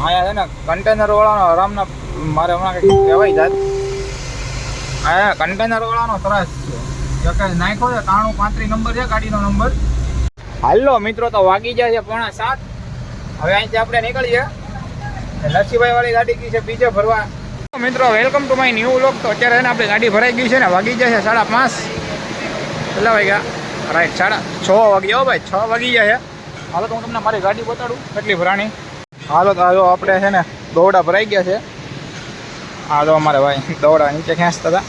અહીંયા છે ને કન્ટેનર વાળાનો આરામના મારે હમણાં કંઈક કહેવાય જાત અહીંયા કન્ટેનર વાળાનો ત્રાસ છે કે નાખ્યો છે 93 નંબર છે ગાડીનો નંબર. હાલો મિત્રો, તો વાગી જાય છે 6:45. હવે અહીંથી આપણે નીકળીએ. નરસિંહભાઈ વાળી ગાડી ગઈ છે બીજે ભરવા. મિત્રો welcome to my new vlog. તો અત્યારે ને આપણે ગાડી ભરાઈ ગઈ છે ને વાગી જાય છે 5:30. કેટલા વાગ્યા? રાઈટ 6:30 વાગ્યા. હો ભાઈ 6 વાગી જાય છે. હાલો તો હું તમને મારી ગાડી બતાડું કેટલી ભરાણી. હાલો તો જો આપણે છે ને દોડા ભરાઈ ગયા છે. હા તો અમારે ભાઈ દોડા નીચે ખેંચતા હતા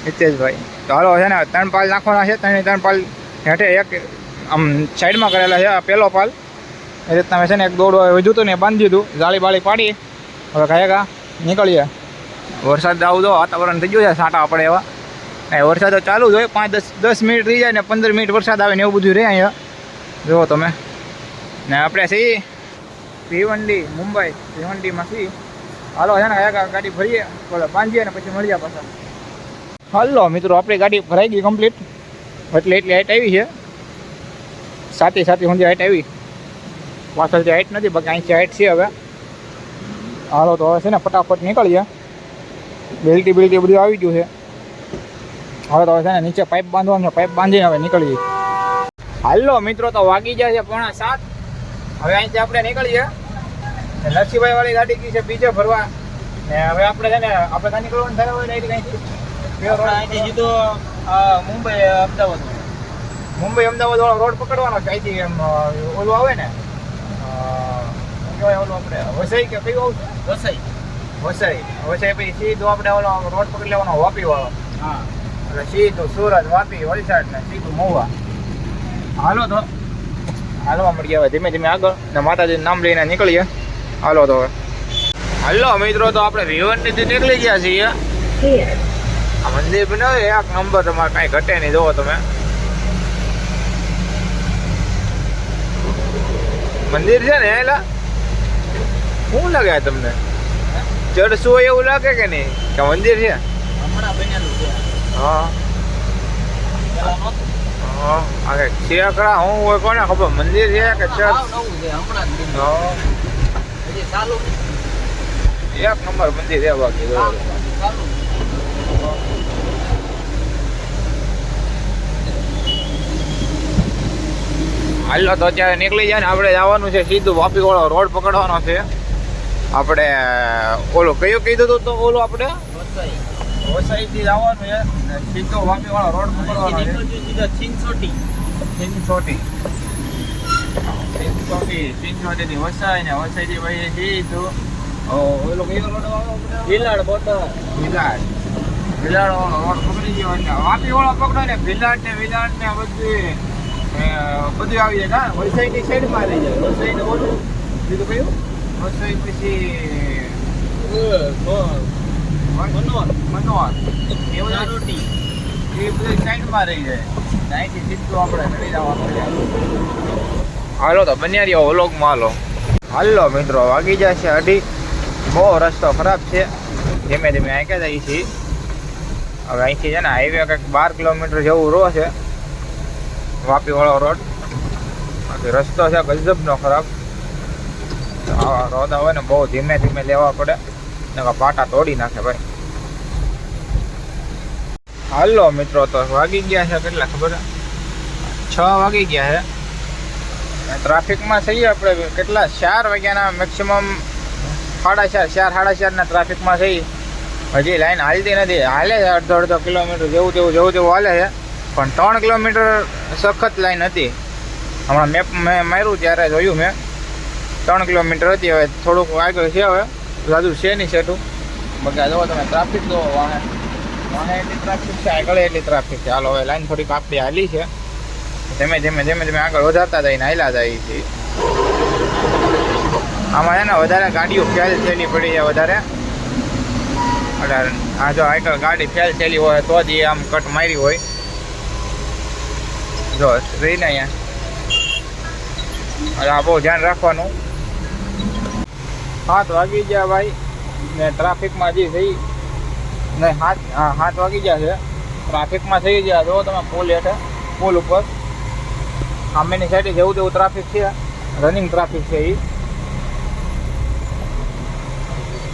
હિતેશભાઈ. તો હાલો છે ને 3 પાલ નાખવાના છે. 3 પાલ હેઠે એક આમ સાઈડમાં કરેલા છે. આ પહેલો પાલ એ રીતના મેં છે ને એક દોડો વધ્યું હતું ને બાંધી દીધું. જાળી બાળી પાડી હવે કાંઈ નીકળીએ. વરસાદ આવું તો વાતાવરણ થઈ ગયું છે છાંટા આપણે એવા. વરસાદ તો ચાલુ જ હોય. 5-10 મિનિટ થઈ જાય ને 15 મિનિટ વરસાદ આવે ને એવું બધું રહે અહીંયા. જુઓ તમે. ને આપણે સી ભીવંડી મુંબઈ ભીવંડીમાં સી. હાલો છે ને ગાડી ભરીએ બોલો બાંધીએ ને પછી મળીએ પાછા. હાલો મિત્રો, આપણી ગાડી ભરાઈ ગઈ કમ્પ્લીટ. એટલી હાઈટ આવી છે. સાતી સુધી હાઈટ આવી. પાછળથી હાઈટ નથી, બાકી અહીંથી હાઈટ છે હવે. હાલો તો હવે છે ને ફટાફટ નીકળીએ. બેલ્ટી બધું આવી ગયું છે. હવે તો છે ને નીચે પાઇપ બાંધવાનું છે. પાઇપ બાંધીને હવે નીકળીએ. હાલો મિત્રો, તો વાગી જાય છે 6:45. હવે અહીંથી આપણે નીકળીએ. નરસિંહભાઈ વાળી ગાડી ગઈ છે બીજે ભરવા. ને હવે આપણે છે ને આપણે ત્યાં નીકળવાનું થયા હોય અહીંથી અહીંથી સીધો મુંબઈ અમદાવાદ વાળો રોડ પકડવાનો છે. અહીંથી એમ ઓલું આવે ને કહેવાય ઓલું આપણે વસઈ કે કયું આવશે? વસઈ પછી સીધું આપણે ઓલો રોડ પકડી લેવાનો વાપી વાળો. હા, એટલે સીધું સુરત, વાપી, વલસાડ ને સીધું મહુવા. હાલો મળીએ હવે ધીમે ધીમે આગળ ને માતાજીનું નામ લઈને નીકળીએ. હાલો તો હવે. હાલો મિત્રો, તો આપણે ભીવંડીથી નીકળી ગયા છીએ. આ મંદિર બનાવે એક નંબર. તમારે કાંઈ ઘટે નહીં. જોવો તમે મંદિર છે ને એલા શું લાગે તમને? ચડશું હોય એવું લાગે કે નહીં? કે મંદિર છે હમણાં બનેલું છે? હા હા, શેકડા હું હોય કોને ખબર. મંદિર છે કે ચર્ચ? એક નંબર મંદિર છે બાકી. હાલો તો અત્યારે નીકળી જાય ને આપણે જવાનું છે સીધું વાપી વાળો રોડ પકડવાનો છે. આપણે ઓલું કયું કીધું હતું? તો ઓલું આપણે વસઈથી જવાનું છે સીધો વાપી વાળો રોડ પકડવાનો છે. ચિંચોટી વસાઈ ને વસાઈથી ભાઈ સીધું ઓલો કયો રોડ ભીલાડ વાળો રોડ પકડી ગયો. એટલે વાપી વાળો પકડો ને ભીલાડ ને બધું આવી જાય. ના, વલસાડની સાઈડમાં રહી જાય. વલસાડ ઓલું બીજું કયું? વલસાડ પછી મનોહર એ બધી સાઈડમાં રહી જાય. અહીંથી સીધું આપણે ચડી જવાનું. હાલો તો બન્યા રહ્યો વ્લોગમાં. હાલો મિત્રો, વાગી જાય છે 2:30. બહુ રસ્તો ખરાબ છે. ધીમે ધીમે અહીં કે જઈએ છીએ. હવે અહીંથી છે ને હાઈવે કંઈક 12 કિલોમીટર જેવું રો છે વાપી વાળો રોડ. બાકી રસ્તો છે ગજબનો ખરાબ. રોડ હોય ને બહુ ધીમે ધીમે લેવા પડે ને પાટા તોડી નાખે ભાઈ. હાલો મિત્રો, તો વાગી ગયા છે કેટલા ખબર? 6 વાગી ગયા છે. ટ્રાફિકમાં થઈએ આપણે કેટલા 4 વાગ્યાના મેક્સિમમ 4:30 ના ટ્રાફિકમાં થઈ. હજી લાઈન હાલતી નથી. હાલે છે અડધો કિલોમીટર જેવું તેવું હાલે છે. પણ 3 કિલોમીટર સખત લાઈન હતી. હમણાં મેપ મેં માર્યું ત્યારે જોયું મેં 3 કિલોમીટર હતી. હવે થોડુંક આગળ છે. હવે જાજુ છે નહીં સેટું. બાકી જુઓ તમે ટ્રાફિક તો વાહે એટલી ટ્રાફિક છે, આગળ એટલી ટ્રાફિક છે. હાલો હવે લાઈન થોડીક આપણી હાલી છે. ધીમે ધીમે આગળ વધારતા જઈને હાલ્યા જાય છે. આમાં છે ને વધારે ગાડીઓ ફેલ થયેલી પડી છે વધારે. એટલે આ જો આગળ ગાડી ફેલ થયેલી હોય તો જ એ આમ કટ મારી હોય. જો રહીને અહીંયા આ બહુ ધ્યાન રાખવાનું. 7 વાગી ગયા ભાઈ ને ટ્રાફિકમાં હજી થઈ નહીં. 7 વાગી ગયા છે. ટ્રાફિકમાં થઈ ગયા. જો તમે પુલ હેઠે પુલ ઉપર સામેની સાઈડે જેવું તેવું ટ્રાફિક છે. રનિંગ ટ્રાફિક છે એ.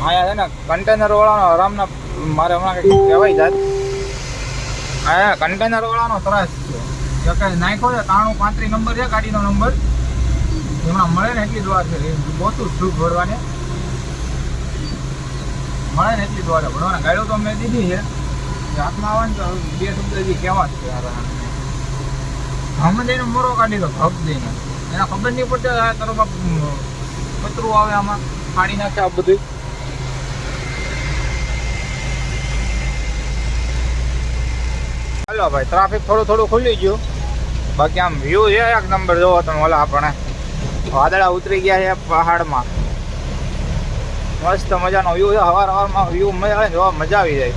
આયા છે ને કન્ટેનર વાળાનો આરામના મારે હમણાં કંઈક કહેવાય જાત આ કન્ટેનર વાળાનો ત્રાસ છે કે નાખ્યો છે 93 નંબર છે ગાડીનો નંબર એમાં મળે ને એટલી જ વાર છે બોતું સુખ ભરવાને મળે ને એટલી જ વાર ભરવાના ગાડીઓ તો મેં દીધી છે હાથમાં આવે ને તો બે શબ્દ હજી કહેવા જ છે આમાં જઈને મોરો કાઢી દો હક દઈને એના ખબર નહીં પડતી આ તરફ કચરું આવે આમાં પાડી નાખે આ બધું હાલો ભાઈ ટ્રાફિક થોડું ખુલી ગયું બાકી આમ વ્યૂ છે એક નંબર જોવો તમે ઓલા આપણે વાદળા ઉતરી ગયા છે પહાડમાં મસ્ત મજાનો વ્યૂ છે સવારમાં વ્યૂ જોવા મજા આવી જાય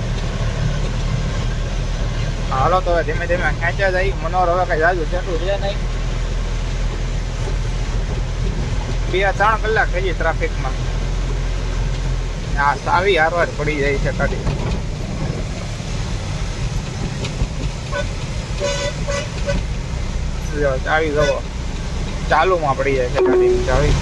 હાલો તો ધીમે ધીમે ખેંચ્યા જાય મનોહર હવે કઈ જાજુ સેટું છે નહીં 2-3 કલાક થઈ જાય ટ્રાફિકમાં આ સાવી હારવાર પડી જાય છે ગાડી ચાવી જવો ચાલુમાં પડી જાય છે ગાડીની ચાવી